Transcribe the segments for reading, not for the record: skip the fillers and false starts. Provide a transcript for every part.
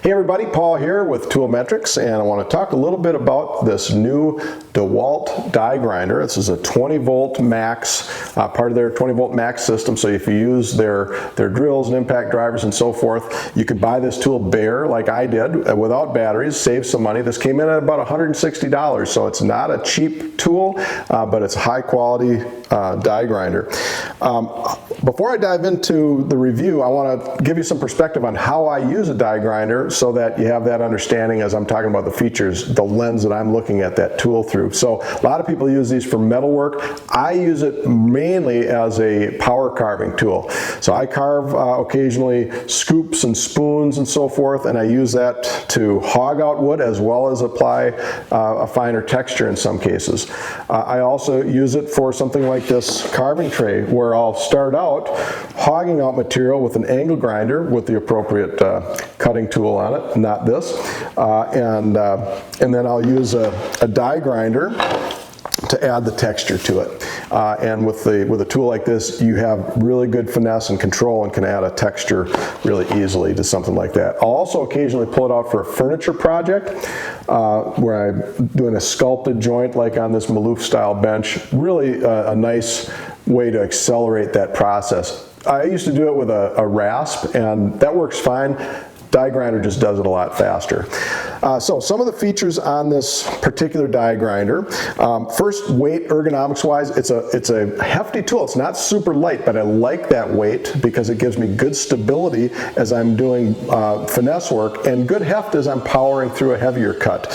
Hey everybody, Paul here with Toolmetrics, and I want to talk a little bit about this new Dewalt die grinder. This is a 20 volt max, part of their 20 volt max system, so if you use their drills and impact drivers and so forth, you could buy this tool bare like I did without batteries, save some money. This came in at about $160, so it's not a cheap tool, but it's a high quality die grinder. Before I dive into the review, I want to give you some perspective on how I use a die grinder so that you have that understanding as I'm talking about the features, the lens that I'm looking at that tool through. So a lot of people use these for metal work. I use it mainly as a power carving tool. So I carve occasionally scoops and spoons and so forth, and I use that to hog out wood as well as apply a finer texture in some cases. I also use it for something like this carving tray where I'll start out hogging out material with an angle grinder with the appropriate cutting tool on it, not this, and then I'll use a die grinder to add the texture to it. And with a tool like this, you have really good finesse and control and can add a texture really easily to something like that. I'll also occasionally pull it out for a furniture project where I'm doing a sculpted joint like on this Maloof style bench. Really a nice way to accelerate that process. I used to do it with a rasp, and that works fine. Die grinder just does it a lot faster. So some of the features on this particular die grinder. First, weight, ergonomics wise, it's a hefty tool. It's not super light, but I like that weight because it gives me good stability as I'm doing finesse work and good heft as I'm powering through a heavier cut.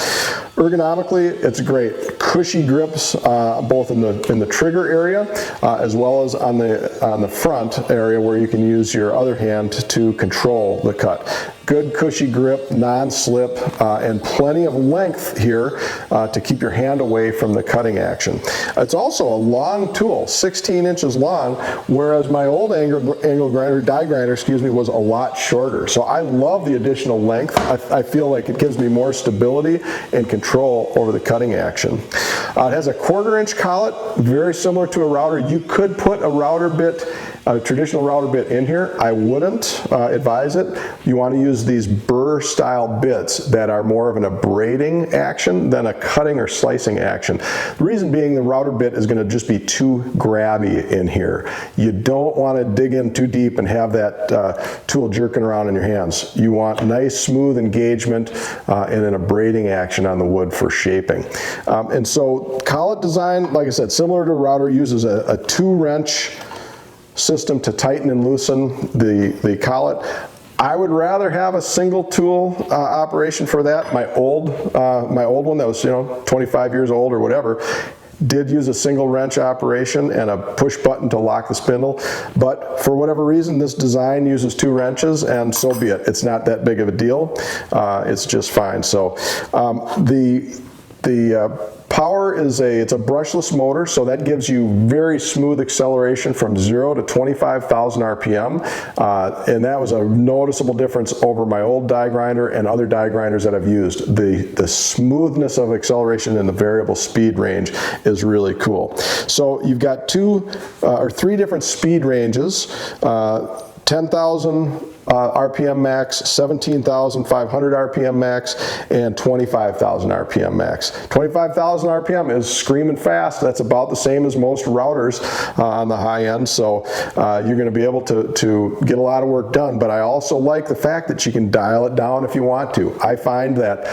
Ergonomically, it's great. Cushy grips both in the trigger area as well as on the front area where you can use your other hand to control the cut. Good cushy grip, non-slip, and plenty of length here to keep your hand away from the cutting action. It's also a long tool, 16 inches long, whereas my old angle grinder, die grinder, was a lot shorter. So I love the additional length. I feel like it gives me more stability and control over the cutting action. It has a 1/4 inch collet, very similar to a router. You could put a router bit, a traditional router bit in here. I wouldn't advise it. You want to use these burr style bits that are more of an abrading action than a cutting or slicing action. The reason being the router bit is going to just be too grabby in here. You don't want to dig in too deep and have that tool jerking around in your hands. You want nice smooth engagement and an abrading action on the wood for shaping. And so collet design, like I said, similar to a router, uses a 2-wrench system to tighten and loosen the collet. I would rather have a single tool operation for that. My old one that was 25 years old or whatever did use a single wrench operation and a push button to lock the spindle, but for whatever reason this design uses 2 wrenches, and so be it. It's not that big of a deal. It's just fine. So the power is it's a brushless motor, so that gives you very smooth acceleration from 0 to 25,000 RPM, and that was a noticeable difference over my old die grinder and other die grinders that I've used. The smoothness of acceleration in the variable speed range is really cool. So you've got 2 or 3 different speed ranges, 10,000 RPM max, 17,500 RPM max, and 25,000 RPM max. 25,000 RPM is screaming fast. That's about the same as most routers on the high end, so you're going to be able to get a lot of work done, but I also like the fact that you can dial it down if you want to. I find that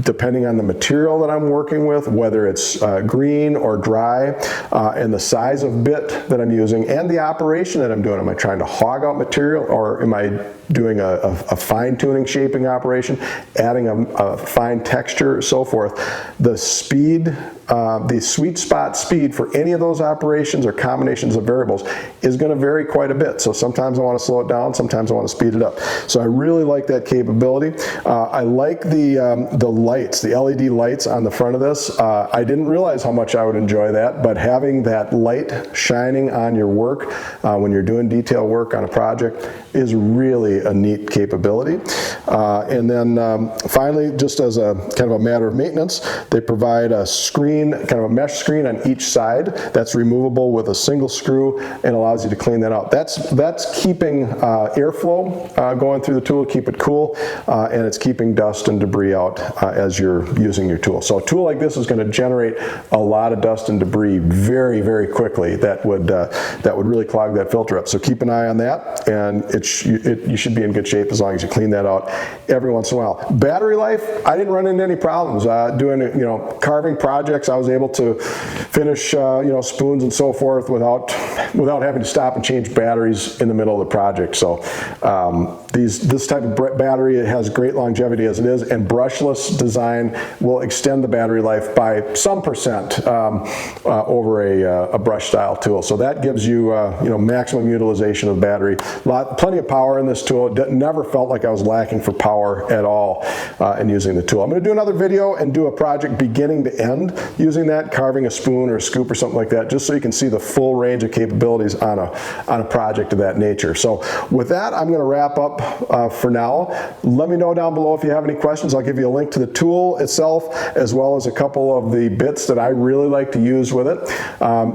depending on the material that I'm working with, whether it's green or dry, and the size of bit that I'm using and the operation that I'm doing, am I trying to hog out material or am I doing a fine-tuning shaping operation, adding a fine texture, so forth. The speed, the sweet spot speed for any of those operations or combinations of variables is going to vary quite a bit. So sometimes I want to slow it down, sometimes I want to speed it up. So I really like that capability. I like the lights, the LED lights on the front of this. I didn't realize how much I would enjoy that, but having that light shining on your work when you're doing detail work on a project is really really a neat capability. And then finally, just as a kind of a matter of maintenance, they provide a screen, kind of a mesh screen on each side that's removable with a single screw and allows you to clean that out. That's keeping airflow going through the tool, keep it cool, and it's keeping dust and debris out as you're using your tool. So a tool like this is going to generate a lot of dust and debris very, very quickly that would really clog that filter up. So keep an eye on that, and you should be in good shape as long as you clean that out every once in a while. Battery life, I didn't run into any problems. Doing carving projects, I was able to finish spoons and so forth without having to stop and change batteries in the middle of the project. So this type of battery, it has great longevity as it is, and brushless design will extend the battery life by some percent over a brush style tool. So that gives you maximum utilization of the battery. Plenty of power in this tool. It never felt like I was lacking for power at all in using the tool. I'm going to do another video and do a project beginning to end using that, carving a spoon or a scoop or something like that, just so you can see the full range of capabilities on a project of that nature. So with that, I'm going to wrap up for now. Let me know down below if you have any questions. I'll give you a link to the tool itself, as well as a couple of the bits that I really like to use with it.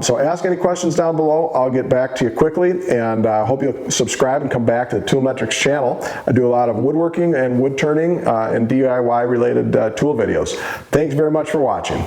So ask any questions down below. I'll get back to you quickly, and I hope you'll subscribe and come back to the Toolmetrics channel. I do a lot of woodworking and wood turning and DIY related tool videos. Thanks very much for watching.